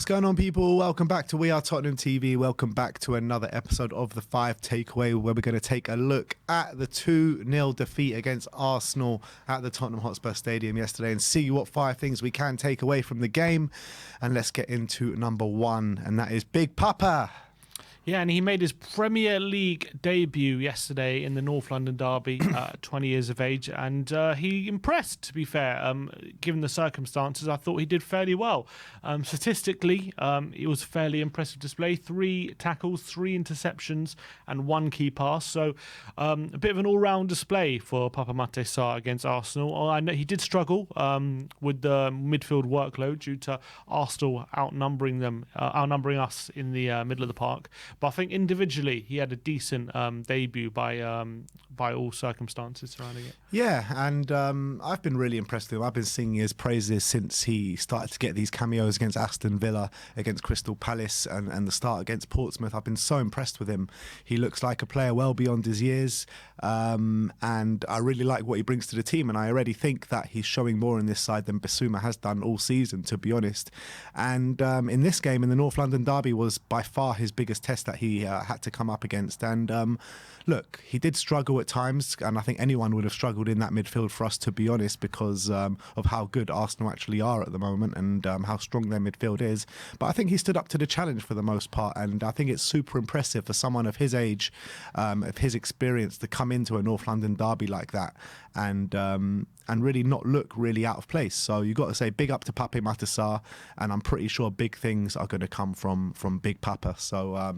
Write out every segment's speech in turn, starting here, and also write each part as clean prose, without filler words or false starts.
What's going on, people? Welcome back to We Are Tottenham TV. Welcome back to another episode of The 5 Takeaway, where we're going to take a look at the 2-0 defeat against Arsenal at the Tottenham Hotspur Stadium yesterday and see what 5 things we can take away from the game. And let's get into number 1, and that is Big Papa. Yeah, and he made his Premier League debut yesterday in the North London derby at 20 years of age, and he impressed, to be fair. Given the circumstances, I thought he did fairly well. Statistically, it was a fairly impressive display. 3 tackles, 3 interceptions, and 1 key pass. So a bit of an all-round display for Papa Maté Sarr against Arsenal. I know he did struggle with the midfield workload due to Arsenal outnumbering us in the middle of the park. But I think individually he had a decent debut by all circumstances surrounding it. Yeah, and I've been really impressed with him. I've been singing his praises since he started to get these cameos against Aston Villa, against Crystal Palace, and the start against Portsmouth. I've been so impressed with him. He looks like a player well beyond his years, and I really like what he brings to the team, and I already think that he's showing more in this side than Bissouma has done all season, to be honest. And in this game, in the North London derby, was by far his biggest test that he had to come up against. And look, he did struggle at times, and I think anyone would have struggled in that midfield for us, to be honest, because of how good Arsenal actually are at the moment and how strong their midfield is. But I think he stood up to the challenge for the most part, and I think it's super impressive for someone of his age, of his experience, to come into a North London derby like that and really not look really out of place. So you've got to say big up to Pape Maté Sarr, and I'm pretty sure big things are going to come from Big Papa. So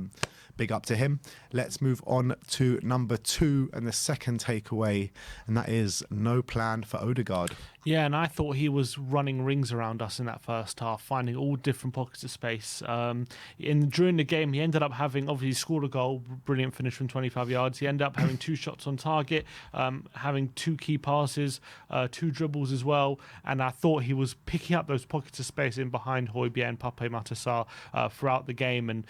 big up to him. Let's move on to number 2 and the second takeaway, and that is no plan for Odegaard. Yeah, and I thought he was running rings around us in that first half, finding all different pockets of space. During the game, he ended up having, obviously scored a goal, brilliant finish from 25 yards. He ended up having 2 shots on target, having 2 key passes, 2 dribbles as well. And I thought he was picking up those pockets of space in behind Højbjerg and Pape Maté Sarr throughout the game, and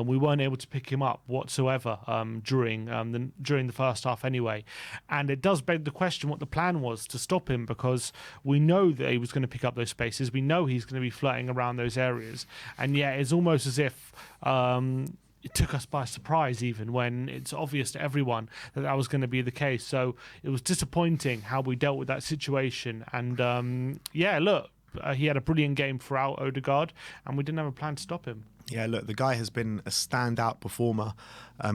we weren't able to pick him up whatsoever during the first half anyway. And it does beg the question what the plan was to stop him, because we know that he was going to pick up those spaces. We know he's going to be flirting around those areas. And yet it's almost as if it took us by surprise, even when it's obvious to everyone that was going to be the case. So it was disappointing how we dealt with that situation. And he had a brilliant game throughout, Odegaard, and we didn't have a plan to stop him. Yeah, look, the guy has been a standout performer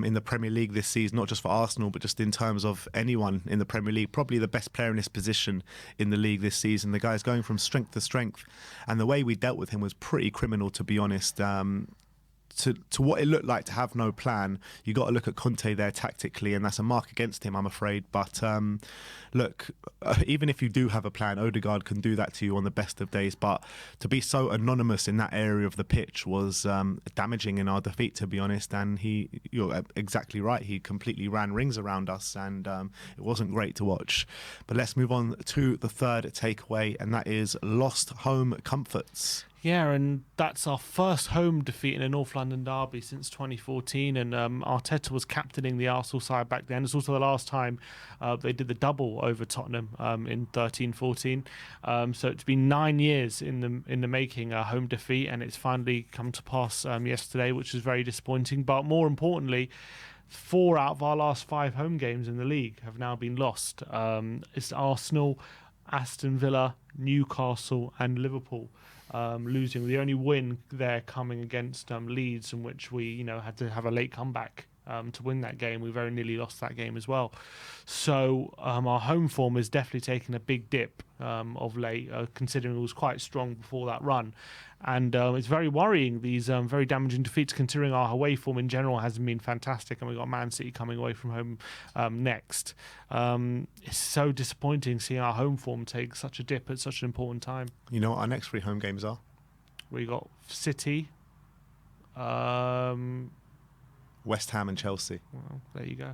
in the Premier League this season, not just for Arsenal, but just in terms of anyone in the Premier League. Probably the best player in his position in the league this season. The guy's going from strength to strength, and the way we dealt with him was pretty criminal, to be honest. To what it looked like to have no plan, you got to look at Conte there tactically, and that's a mark against him, I'm afraid. But look, even if you do have a plan, Odegaard can do that to you on the best of days. But to be so anonymous in that area of the pitch was damaging in our defeat, to be honest. And you're exactly right, he completely ran rings around us, and it wasn't great to watch. But let's move on to the third takeaway, and that is lost home comforts. Yeah, and that's our first home defeat in a North London derby since 2014, and Arteta was captaining the Arsenal side back then. It's also the last time they did the double over Tottenham in 13-14. So it's been 9 years in the making, a home defeat, and it's finally come to pass yesterday, which is very disappointing. But more importantly, 4 out of our last 5 home games in the league have now been lost. It's Arsenal, Aston Villa, Newcastle and Liverpool losing. The only win there coming against Leeds, in which we had to have a late comeback to win that game. We very nearly lost that game as well. So our home form is definitely taking a big dip of late, considering it was quite strong before that run. And it's very worrying, these very damaging defeats, considering our away form in general hasn't been fantastic, and we've got Man City coming away from home next. It's so disappointing seeing our home form take such a dip at such an important time. You know what our next 3 home games are? We got City, West Ham and Chelsea. Well, there you go.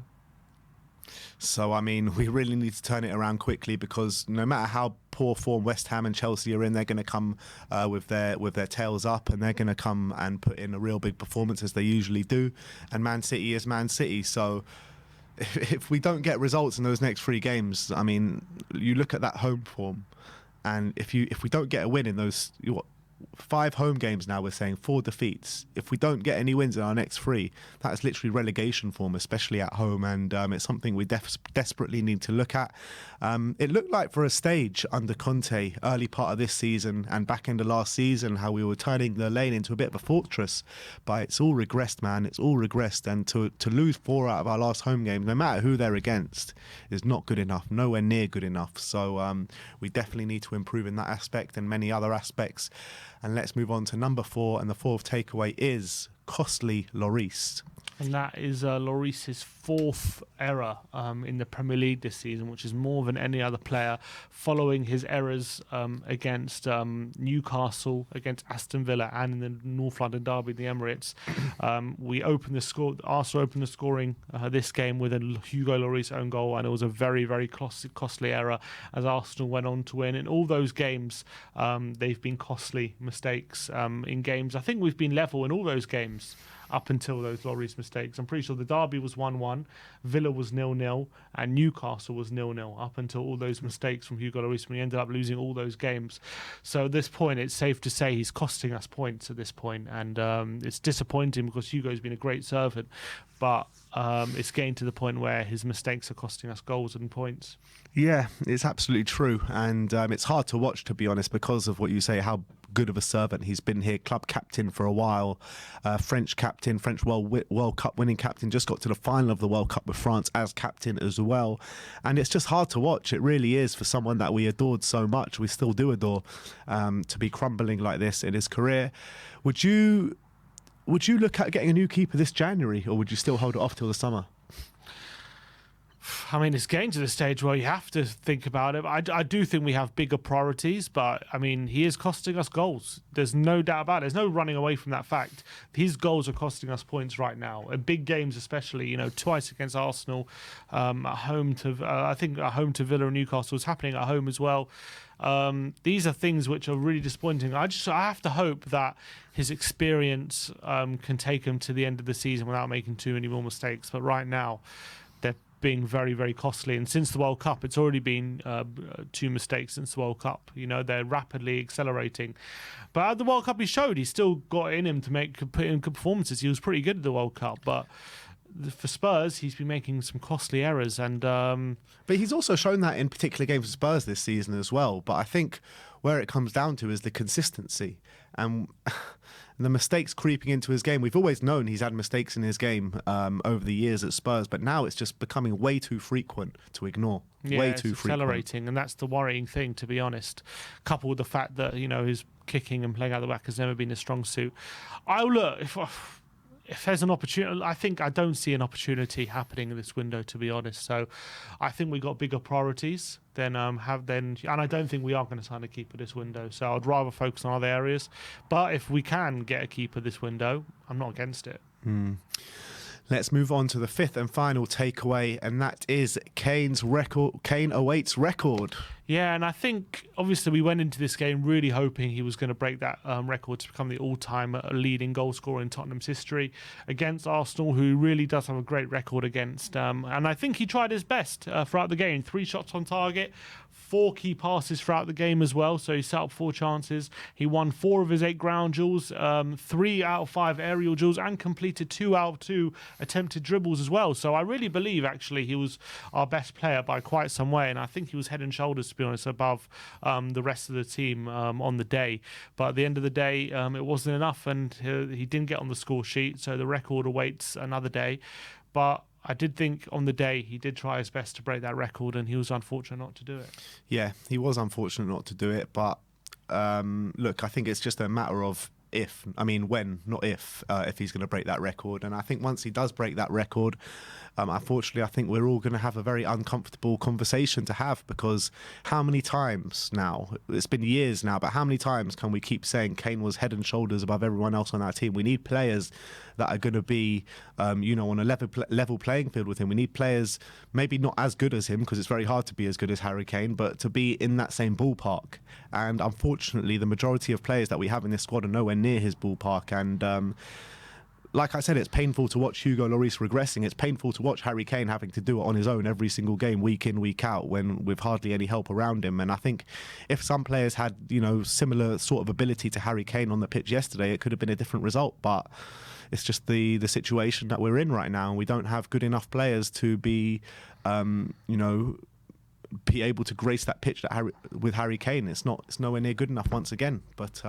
So, I mean, we really need to turn it around quickly, because no matter how poor form West Ham and Chelsea are in, they're going to come with their tails up, and they're going to come and put in a real big performance, as they usually do. And Man City is Man City. So if we don't get results in those next 3 games, I mean, you look at that home form, and if we don't get a win in those 5 home games now, we're saying 4 defeats. If we don't get any wins in our next 3, that's literally relegation form, especially at home, and it's something we desperately need to look at. It looked like for a stage under Conte, early part of this season and back end of last season, how we were turning the lane into a bit of a fortress, but it's all regressed, man. It's all regressed, and to lose 4 out of our last home games, no matter who they're against, is not good enough, nowhere near good enough. So we definitely need to improve in that aspect and many other aspects. And let's move on to number 4, and the 4th takeaway is costly Lloris. And that is Lloris's 4th error in the Premier League this season, which is more than any other player, following his errors against Newcastle, against Aston Villa, and in the North London derby, the Emirates. Arsenal opened the scoring this game with a Hugo Lloris own goal, and it was a very, very costly error as Arsenal went on to win. In all those games, they've been costly mistakes in games. I think we've been level in all those games up until those Lloris mistakes. I'm pretty sure the derby was 1-1, Villa was 0-0, and Newcastle was 0-0 up until all those mistakes from Hugo Lloris when he ended up losing all those games. So at this point, it's safe to say he's costing us points at this point, and it's disappointing because Hugo's been a great servant, but it's getting to the point where his mistakes are costing us goals and points. Yeah, it's absolutely true, and it's hard to watch, to be honest, because of what you say, how good of a servant he's been here. Club captain for a while, French captain, French World Cup winning captain, just got to the final of the World Cup with France as captain as well, and it's just hard to watch. It really is, for someone that we adored so much, we still do adore, to be crumbling like this in his career. Would you look at getting a new keeper this January, or would you still hold it off till the summer? I mean, it's getting to the stage where you have to think about it. I do think we have bigger priorities, but I mean, he is costing us goals. There's no doubt about it. There's no running away from that fact. His goals are costing us points right now, in big games especially. Twice against Arsenal, at home to Villa and Newcastle. It's happening at home as well. These are things which are really disappointing. I have to hope that his experience can take him to the end of the season without making too many more mistakes. But right now, they're being very, very costly. And since the World Cup, it's already been 2 mistakes since the World Cup. They're rapidly accelerating. But at the World Cup, he showed he's still got it in him to put in good performances. He was pretty good at the World Cup, but for Spurs, he's been making some costly errors. And but he's also shown that in particular games for Spurs this season as well. But I think where it comes down to is the consistency and the mistakes creeping into his game. We've always known he's had mistakes in his game over the years at Spurs, but now it's just becoming way too frequent to ignore. Yeah, way it's too accelerating, frequent. and that's the worrying thing, to be honest. Coupled with the fact that his kicking and playing out the back has never been a strong suit. If there's an opportunity, I don't see an opportunity happening in this window, to be honest. So I think we got bigger priorities and I don't think we are going to sign a keeper this window. So I'd rather focus on other areas. But if we can get a keeper this window, I'm not against it. Let's move on to the 5th and final takeaway, and that is Kane's record. Kane awaits record. Yeah, and I think obviously we went into this game really hoping he was going to break that record to become the all-time leading goal scorer in Tottenham's history against Arsenal, who really does have a great record against. And I think he tried his best throughout the game. 3 shots on target, 4 key passes throughout the game as well. So he set up 4 chances. He won 4 of his 8 ground duels, 3 out of 5 aerial duels, and completed 2 out of 2 attempted dribbles as well. So I really believe actually he was our best player by quite some way, and I think he was head and shoulders, to be honest, above the rest of the team on the day. But at the end of the day, it wasn't enough, and he didn't get on the score sheet, so the record awaits another day. But I did think on the day he did try his best to break that record, and he was unfortunate not to do it. Yeah, he was unfortunate not to do it, but look, I think it's just a matter of when, not if he's going to break that record. And I think once he does break that record, unfortunately, I think we're all going to have a very uncomfortable conversation to have, because how many times now, it's been years now, but how many times can we keep saying Kane was head and shoulders above everyone else on our team? We need players that are going to be, on a level playing field with him. We need players maybe not as good as him, because it's very hard to be as good as Harry Kane, but to be in that same ballpark. And unfortunately, the majority of players that we have in this squad are nowhere near his ballpark. And like I said, it's painful to watch Hugo Lloris regressing. It's painful to watch Harry Kane having to do it on his own every single game, week in, week out, when with hardly any help around him. And I think if some players had, similar sort of ability to Harry Kane on the pitch yesterday, it could have been a different result. But it's just the situation that we're in right now. We don't have good enough players to be, be able to grace that pitch with Harry Kane. It's nowhere near good enough once again. But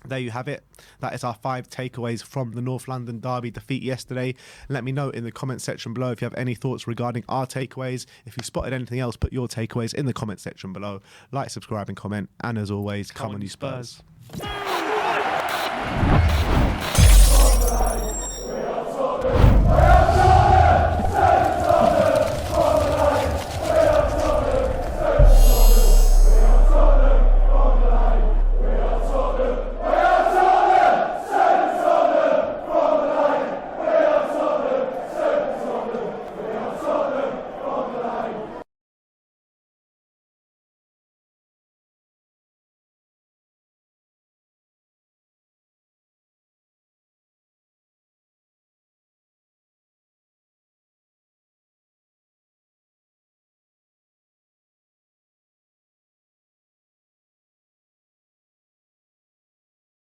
there you have it. That is our 5 takeaways from the North London derby defeat yesterday. Let me know in the comment section below if you have any thoughts regarding our takeaways. If you spotted anything else, put your takeaways in the comment section below. Like, subscribe and comment. And as always, come on you Spurs.